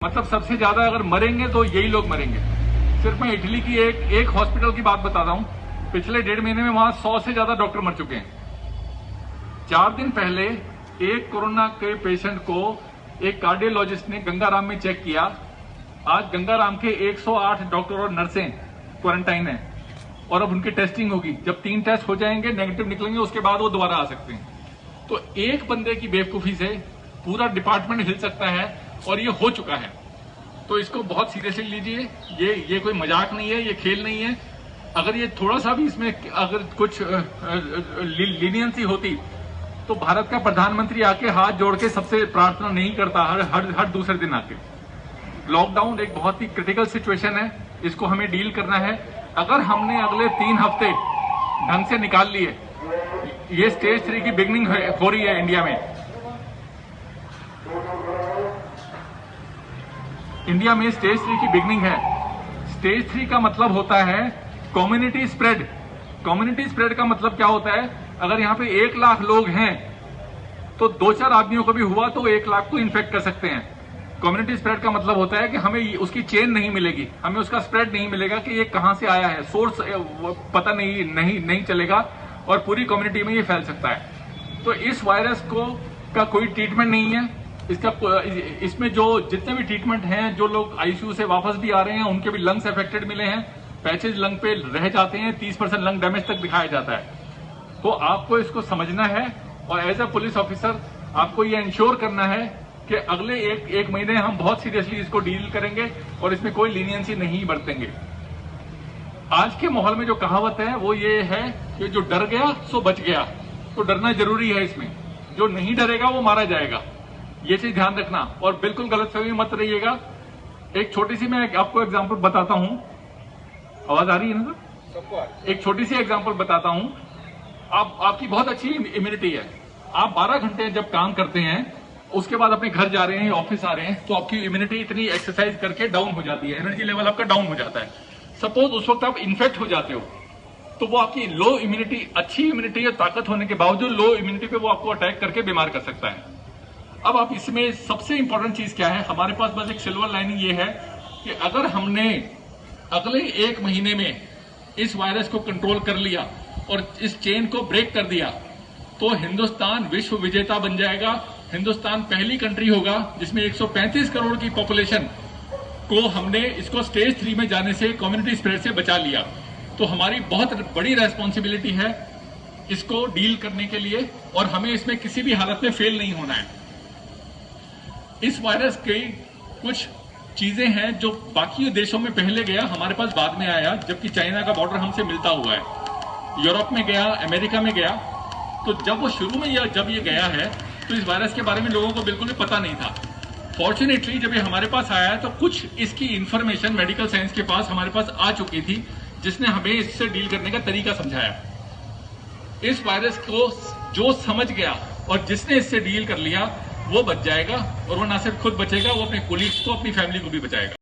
मतलब सबसे ज्यादा अगर मरेंगे तो यही लोग मरेंगे। सिर्फ मैं इटली की एक हॉस्पिटल की बात बता रहा हूं। पिछले 1.5 महीने में वहां 100 से ज्यादा डॉक्टर मर चुके हैं। 4 दिन पहले एक कोरोना के पेशेंट को एक कार्डियोलॉजिस्ट ने गंगाराम में चेक किया। आज गंगाराम के 108 डॉक्टर और नर्सें क्वारंटाइन है और अब उनकी टेस्टिंग होगी। जब 3 टेस्ट हो जाएंगे, नेगेटिव निकलेंगे, उसके बाद वो दोबारा आ सकते हैं। तो एक बंदे की बेवकूफी से पूरा डिपार्टमेंट हिल सकता है और ये हो चुका है। तो इसको बहुत सीरियसली लीजिए। ये कोई मजाक नहीं है, ये खेल नहीं है। अगर ये थोड़ा सा भी इसमें अगर कुछ लीनियंसी होती तो भारत का प्रधानमंत्री आके हाथ जोड़ के सबसे प्रार्थना नहीं करता हर दूसरे दिन आके। लॉकडाउन एक बहुत ही क्रिटिकल सिचुएशन है, इसको हमें डील करना है। अगर हमने अगले 3 हफ्ते ढंग से निकाल लिए, ये स्टेज 3 की बिगनिंग हो रही है इंडिया में। इंडिया में स्टेज 3 की बिगनिंग है। स्टेज 3 का मतलब होता है कम्युनिटी स्प्रेड। कम्युनिटी स्प्रेड का मतलब क्या होता है? अगर यहां पे 1 लाख लोग हैं तो 2-4 आदमियों को भी हुआ तो 1 लाख को इन्फेक्ट कर सकते हैं। कम्युनिटी स्प्रेड का मतलब होता है कि हमें उसकी चेन नहीं मिलेगी, हमें उसका स्प्रेड नहीं मिलेगा कि ये कहां से आया है, सोर्स पता नहीं चलेगा और पूरी कम्युनिटी में ये फैल सकता है। तो इस वायरस का कोई ट्रीटमेंट नहीं है। इसमें जो जितने भी ट्रीटमेंट हैं, जो लोग आईसीयू से वापस भी आ रहे हैं उनके भी लंग्स अफेक्टेड मिले हैं, पैचेज लंग पे रह जाते हैं, 30% लंग डैमेज तक दिखाया जाता है। तो आपको इसको समझना है और एज अ पुलिस ऑफिसर आपको ये इंश्योर करना है कि अगले एक महीने हम बहुत सीरियसली इसको डील करेंगे और इसमें कोई लीनियंसी नहीं बरतेंगे। आज के माहौल में जो कहावत है वो ये है कि जो डर गया सो बच गया। तो डरना जरूरी है इसमें, जो नहीं डरेगा वो मारा जाएगा, ये चीज ध्यान रखना। और बिल्कुल गलतफहमी मत रहिएगा। एक छोटी सी मैं आपको एग्जांपल बताता हूं। आवाज आ रही है ना सर? एक छोटी सी एग्जांपल बताता हूं। आपकी बहुत अच्छी इम्यूनिटी है। आप 12 घंटे जब काम करते हैं, उसके बाद अपने घर जा रहे हैं, ऑफिस आ रहे हैं, तो आपकी इम्यूनिटी इतनी एक्सरसाइज करके डाउन हो जाती है, एनर्जी लेवल आपका डाउन हो जाता है। सपोज उस वक्त आप इन्फेक्ट हो जाते हो तो वो आपकी लो इम्यूनिटी, अच्छी इम्यूनिटी और ताकत होने के बावजूद लो इम्यूनिटी पे वो आपको अटैक करके बीमार कर सकता है। अब आप इसमें सबसे इंपॉर्टेंट चीज क्या है? हमारे पास बस एक सिल्वर लाइनिंग ये है कि अगर हमने अगले 1 महीने में इस वायरस को कंट्रोल कर लिया और इस चेन को ब्रेक कर दिया तो हिंदुस्तान विश्व विजेता बन जाएगा। हिंदुस्तान पहली कंट्री होगा जिसमें 135 करोड़ की पॉपुलेशन को हमने इसको स्टेज 3 में जाने से, कम्युनिटी स्प्रेड से बचा लिया। तो हमारी बहुत बड़ी रेस्पॉन्सिबिलिटी है इसको डील करने के लिए और हमें इसमें किसी भी हालत में फेल नहीं होना है। इस वायरस की कुछ चीजें हैं जो बाकी देशों में पहले गया, हमारे पास बाद में आया, जबकि चाइना का बॉर्डर हमसे मिलता हुआ है। यूरोप में गया, अमेरिका में गया। तो जब वो शुरू में जब ये गया है तो इस वायरस के बारे में लोगों को बिल्कुल भी पता नहीं था। फॉर्चुनेटली जब ये हमारे पास आया तो कुछ इसकी इंफॉर्मेशन मेडिकल साइंस के पास हमारे पास आ चुकी थी, जिसने हमें इससे डील करने का तरीका समझाया। इस वायरस को जो समझ गया और जिसने इससे डील कर लिया वो बच जाएगा, और वो ना सिर्फ खुद बचेगा, वो अपने कोलीग्स को, अपनी फैमिली को भी बचाएगा।